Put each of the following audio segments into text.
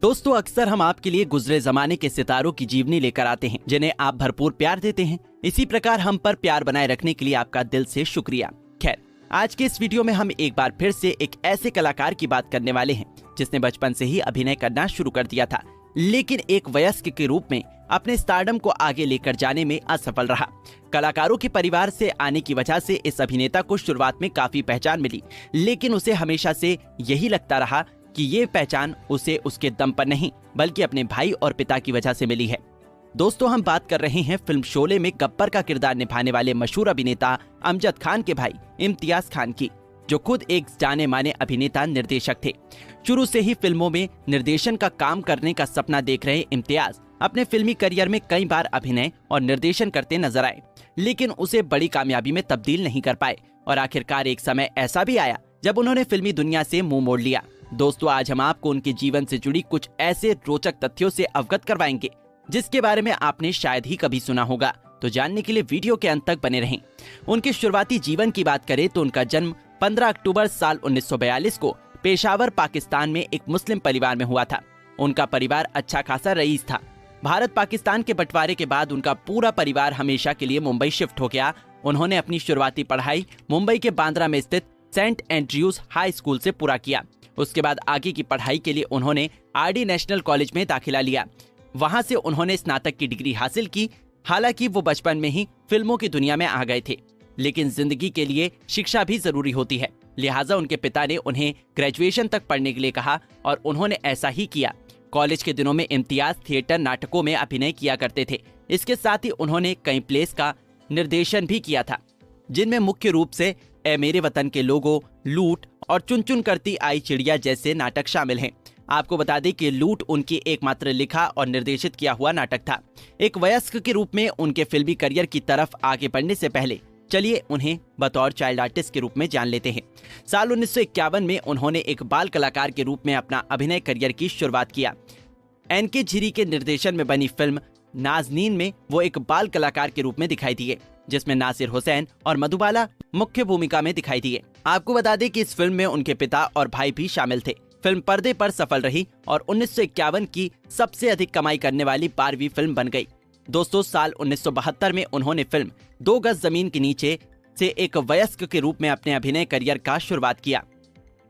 दोस्तों, अक्सर हम आपके लिए गुजरे जमाने के सितारों की जीवनी लेकर आते हैं जिन्हें आप भरपूर प्यार देते हैं। इसी प्रकार हम पर प्यार बनाए रखने के लिए आपका दिल से शुक्रिया। खैर, आज के इस वीडियो में हम एक बार फिर से एक ऐसे कलाकार की बात करने वाले हैं जिसने बचपन से ही अभिनय करना शुरू कर दिया था, लेकिन एक वयस्क के रूप में अपने स्टारडम को आगे लेकर जाने में असफल रहा। कलाकारों के परिवार से आने की वजह से इस अभिनेता को शुरुआत में काफी पहचान मिली, लेकिन उसे हमेशा से यही लगता रहा कि ये पहचान उसे उसके दम पर नहीं बल्कि अपने भाई और पिता की वजह से मिली है। दोस्तों, हम बात कर रहे हैं फिल्म शोले में गब्बर का किरदार निभाने वाले मशहूर अभिनेता अमजद खान के भाई इम्तियाज खान की, जो खुद एक जाने माने अभिनेता निर्देशक थे। शुरू से ही फिल्मों में निर्देशन का काम करने का सपना देख रहे इम्तियाज अपने फिल्मी करियर में कई बार अभिनय और निर्देशन करते नजर आए, लेकिन उसे बड़ी कामयाबी में तब्दील नहीं कर पाए और आखिरकार एक समय ऐसा भी आया जब उन्होंने फिल्मी दुनिया से मुंह मोड़ लिया। दोस्तों, आज हम आपको उनके जीवन से जुड़ी कुछ ऐसे रोचक तथ्यों से अवगत करवाएंगे जिसके बारे में आपने शायद ही कभी सुना होगा। तो जानने के लिए वीडियो के अंत तक बने रहें। उनके शुरुआती जीवन की बात करें तो उनका जन्म 15 अक्टूबर साल 1942 को पेशावर, पाकिस्तान में एक मुस्लिम परिवार में हुआ था। उनका परिवार अच्छा खासा रईस था। भारत पाकिस्तान के बंटवारे के बाद उनका पूरा परिवार हमेशा के लिए मुंबई शिफ्ट हो गया। उन्होंने अपनी शुरुआती पढ़ाई मुंबई के बांद्रा में स्थित सेंट एंड्रयूज हाई स्कूल से पूरा किया। उसके बाद आगे की पढ़ाई के लिए उन्होंने आरडी नेशनल कॉलेज में दाखिला लिया। वहां से उन्होंने स्नातक की डिग्री हासिल की। हालांकि वो बचपन में ही फिल्मों की दुनिया में आ गए थे, लेकिन जिंदगी के लिए शिक्षा भी जरूरी होती है, लिहाजा उनके पिता ने उन्हें ग्रेजुएशन तक पढ़ने के लिए कहा और उन्होंने ऐसा ही किया। कॉलेज के दिनों में इम्तियाज थिएटर नाटकों में अभिनय किया करते थे। इसके साथ ही उन्होंने कई प्लेस का निर्देशन भी किया था, जिनमें मुख्य रूप से ए मेरे वतन के लोगों, लूट और चुन चुन करती आई चिड़िया जैसे नाटक शामिल हैं। आपको बता दें कि लूट उनकी एकमात्र लिखा और निर्देशित किया हुआ नाटक था। एक वयस्क के रूप में उनके फिल्मी करियर की तरफ आगे बढ़ने से पहले चलिए उन्हें बतौर चाइल्ड आर्टिस्ट के रूप में जान लेते हैं। साल 1951 में उन्होंने एक बाल कलाकार के रूप में अपना अभिनय करियर की शुरुआत किया। एनके झिरी के निर्देशन में बनी फिल्म नाज़नीन में वो एक बाल कलाकार के रूप में दिखाई दिए, जिसमें नासिर हुसैन और मधुबाला मुख्य भूमिका में दिखाई दिए। आपको बता दें कि इस फिल्म में उनके पिता और भाई भी शामिल थे। फिल्म पर्दे पर सफल रही और 1951 की सबसे अधिक कमाई करने वाली 12वीं फिल्म बन गई। दोस्तों, साल 1972 में उन्होंने फिल्म 2 गज जमीन के नीचे से एक वयस्क के रूप में अपने अभिनय करियर का शुरुआत किया।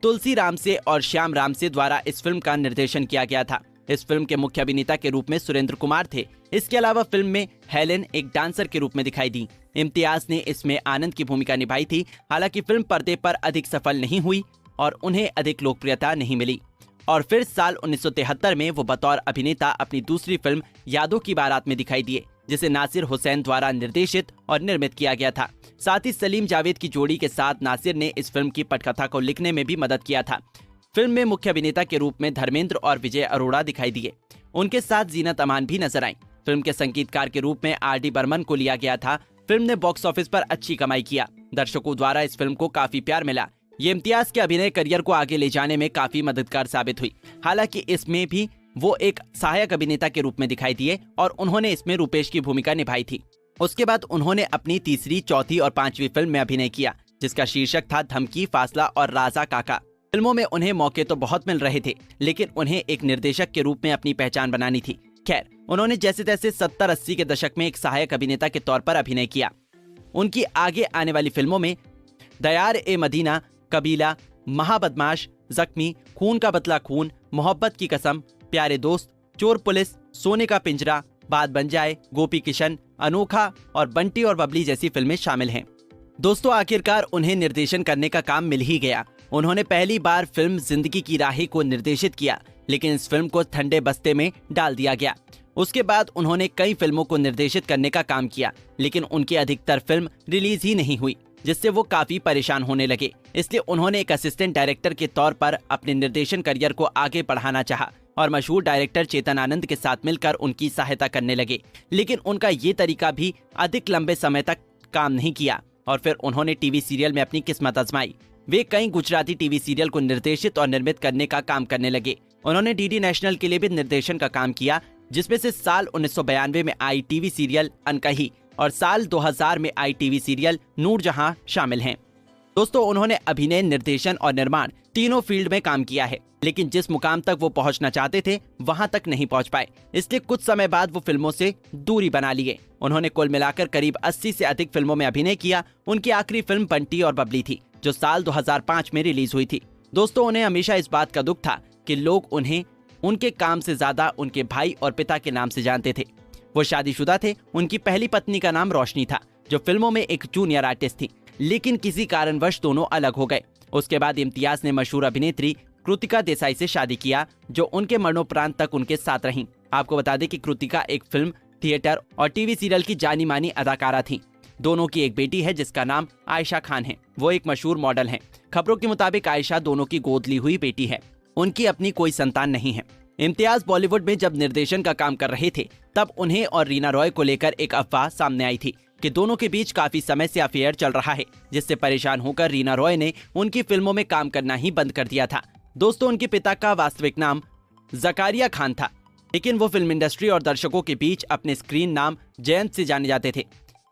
तुलसी राम से और श्याम राम से द्वारा इस फिल्म का निर्देशन किया गया था। इस फिल्म के मुख्य अभिनेता के रूप में सुरेंद्र कुमार थे। इसके अलावा फिल्म में हेलेन एक डांसर के रूप में दिखाई दी। इम्तियाज ने इसमें आनंद की भूमिका निभाई थी। हालांकि फिल्म पर्दे पर अधिक सफल नहीं हुई और उन्हें अधिक लोकप्रियता नहीं मिली और फिर साल 1973 में वो बतौर अभिनेता अपनी दूसरी फिल्म यादों की बारात में दिखाई दिए, जिसे नासिर हुसैन द्वारा निर्देशित और निर्मित किया गया था। साथ ही सलीम जावेद की जोड़ी के साथ नासिर ने इस फिल्म की पटकथा को लिखने में भी मदद किया था। फिल्म में मुख्य अभिनेता के रूप में धर्मेंद्र और विजय अरोड़ा दिखाई दिए। उनके साथ जीनत अमान भी नजर आई। फिल्म के संगीतकार के रूप में आर.डी. बर्मन को लिया गया था। फिल्म ने बॉक्स ऑफिस पर अच्छी कमाई किया। दर्शकों द्वारा इस फिल्म को काफी प्यार मिला। ये इम्तियाज के अभिनय करियर को आगे ले जाने में काफी मददगार साबित हुई। हालांकि इसमें भी वो एक सहायक अभिनेता के रूप में दिखाई दिए और उन्होंने इसमें रूपेश की भूमिका निभाई थी। उसके बाद उन्होंने अपनी तीसरी, चौथी और 5वीं फिल्म में अभिनय किया, जिसका शीर्षक था धमकी, फासला और राजा काका। फिल्मों में उन्हें मौके तो बहुत मिल रहे थे, लेकिन उन्हें एक निर्देशक के रूप में अपनी पहचान बनानी थी। खैर, उन्होंने जैसे तैसे 70-80 के दशक में एक सहायक अभिनेता के तौर पर अभिनय किया। उनकी आगे आने वाली फिल्मों में दयार ए मदीना, कबीला, महाबदमाश, जख्मी, खून का बदला खून, मोहब्बत की कसम, प्यारे दोस्त, चोर पुलिस, सोने का पिंजरा, बात बन जाए, गोपी किशन, अनोखा और बंटी और बबली जैसी फिल्में शामिल हैं। दोस्तों, आखिरकार उन्हें निर्देशन करने का काम मिल ही गया। उन्होंने पहली बार फिल्म जिंदगी की राहें को निर्देशित किया, लेकिन इस फिल्म को ठंडे बस्ते में डाल दिया गया। उसके बाद उन्होंने कई फिल्मों को निर्देशित करने का काम किया, लेकिन उनकी अधिकतर फिल्म रिलीज ही नहीं हुई, जिससे वो काफी परेशान होने लगे। इसलिए उन्होंने एक असिस्टेंट डायरेक्टर के तौर पर अपने निर्देशन करियर को आगे बढ़ाना चाहा और मशहूर डायरेक्टर चेतन आनंद के साथ मिलकर उनकी सहायता करने लगे। लेकिन उनका ये तरीका भी अधिक लंबे समय तक काम नहीं किया और फिर उन्होंने टीवी सीरियल में अपनी किस्मत आजमाई। वे कई गुजराती टीवी सीरियल को निर्देशित और निर्मित करने का काम करने लगे। उन्होंने डीडी नेशनल के लिए भी निर्देशन का काम किया, जिसमें से साल 1992 में आई टीवी सीरियल अनकही और साल 2000 में आई टीवी सीरियल नूरजहां शामिल हैं। दोस्तों उन्होंने अभिनय, निर्देशन और निर्माण तीनों फील्ड में काम किया है, लेकिन जिस मुकाम तक वो पहुंचना चाहते थे वहां तक नहीं पहुंच पाए। इसलिए कुछ समय बाद वो फिल्मों से दूरी बना लिए। उन्होंने कुल मिलाकर करीब 80 से अधिक फिल्मों में अभिनय किया। उनकी आखिरी फिल्म बंटी और बबली थी, जो साल 2005 में रिलीज हुई थी। दोस्तों उन्हें हमेशा इस बात का दुख था कि लोग उन्हें उनके काम से ज्यादा उनके भाई और पिता के नाम से जानते थे। वो शादीशुदा थे। उनकी पहली पत्नी का नाम रोशनी था, जो फिल्मों में एक जूनियर आर्टिस्ट थी, लेकिन किसी कारणवश दोनों अलग हो गए। उसके बाद इम्तियाज ने मशहूर अभिनेत्री कृतिका देसाई से शादी किया, जो उनके मरणोपरांत तक उनके साथ रहीं। आपको बता दें कि कृतिका एक फिल्म, थिएटर और टीवी सीरियल की जानी मानी अदाकारा थी। दोनों की एक बेटी है जिसका नाम आयशा खान है। वो एक मशहूर मॉडल हैं। खबरों के मुताबिक आयशा दोनों की गोद ली हुई बेटी है। उनकी अपनी कोई संतान नहीं है। इम्तियाज बॉलीवुड में जब निर्देशन का काम कर रहे थे तब उन्हें और रीना रॉय को लेकर एक अफवाह सामने आई थी कि दोनों के बीच काफी समय से अफेयर चल रहा है, जिससे परेशान होकर रीना रॉय ने उनकी फिल्मों में काम करना ही बंद कर दिया था। दोस्तों उनके पिता का वास्तविक नाम जकारिया खान था, लेकिन वो फिल्म इंडस्ट्री और दर्शकों के बीच अपने स्क्रीन नाम जयंत से जाने जाते थे।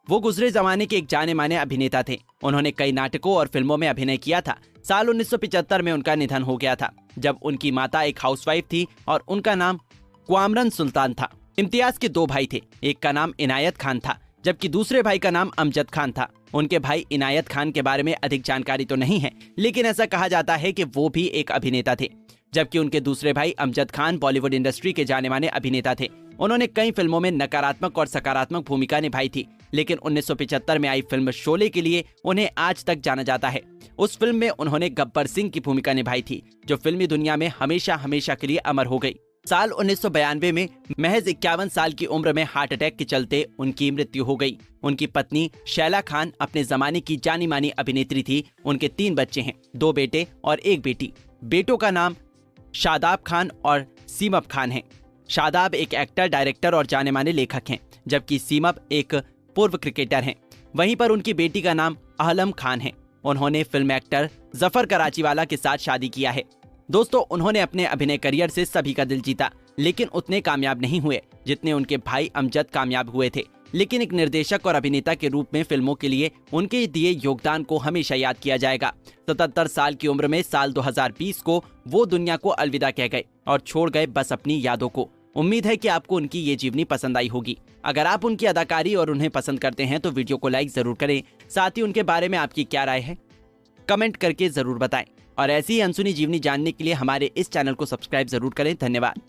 वो गुजरे जमाने के एक जाने माने अभिनेता थे। उन्होंने कई नाटकों और फिल्मों में अभिनय किया था। साल 1975 में उनका निधन हो गया था, जब उनकी माता एक हाउसवाइफ थी और उनका नाम क्वामरन सुल्तान था। इम्तियाज के 2 भाई थे। एक का नाम इनायत खान था, जबकि दूसरे भाई का नाम अमजद खान था। उनके भाई इनायत खान के बारे में अधिक जानकारी तो नहीं है, लेकिन ऐसा कहा जाता है कि वो भी एक अभिनेता थे, जबकि उनके दूसरे भाई अमजद खान बॉलीवुड इंडस्ट्री के जाने माने अभिनेता थे। उन्होंने कई फिल्मों में नकारात्मक और सकारात्मक भूमिका निभाई थी, लेकिन 1975 में आई फिल्म शोले के लिए उन्हें आज तक जाना जाता है। उस फिल्म में उन्होंने गब्बर सिंह की भूमिका निभाई थी, जो फिल्मी दुनिया में हमेशा हमेशा के लिए अमर हो गई। साल 1992 में महज 51 साल की उम्र में हार्ट अटैक के चलते उनकी मृत्यु हो गई। उनकी पत्नी शैला खान अपने जमाने की जानी मानी अभिनेत्री थी। उनके 3 बच्चे हैं, 2 बेटे और 1 बेटी। बेटों का नाम शादाब खान और सीमब खान है। शादाब एक एक्टर, डायरेक्टर और जाने माने लेखक हैं, जबकि सीमब एक पूर्व क्रिकेटर हैं। वहीं पर उनकी बेटी का नाम आहलम खान है। उन्होंने फिल्म एक्टर जफर कराचीवाला के साथ शादी किया है। दोस्तों उन्होंने अपने अभिनय करियर से सभी का दिल जीता, लेकिन उतने कामयाब नहीं हुए जितने उनके भाई अमजद कामयाब हुए थे। लेकिन एक निर्देशक और अभिनेता के रूप में फिल्मों के लिए उनके दिए योगदान को हमेशा याद किया जाएगा। 77 साल की उम्र में साल 2020 को वो दुनिया को अलविदा कह गए और छोड़ गए बस अपनी यादों को। उम्मीद है कि आपको उनकी ये जीवनी पसंद आई होगी। अगर आप उनकी अदाकारी और उन्हें पसंद करते हैं तो वीडियो को लाइक जरूर करें। साथ ही उनके बारे में आपकी क्या राय है कमेंट करके जरूर बताएं। और ऐसी ही अनसुनी जीवनी जानने के लिए हमारे इस चैनल को सब्सक्राइब जरूर करें। धन्यवाद।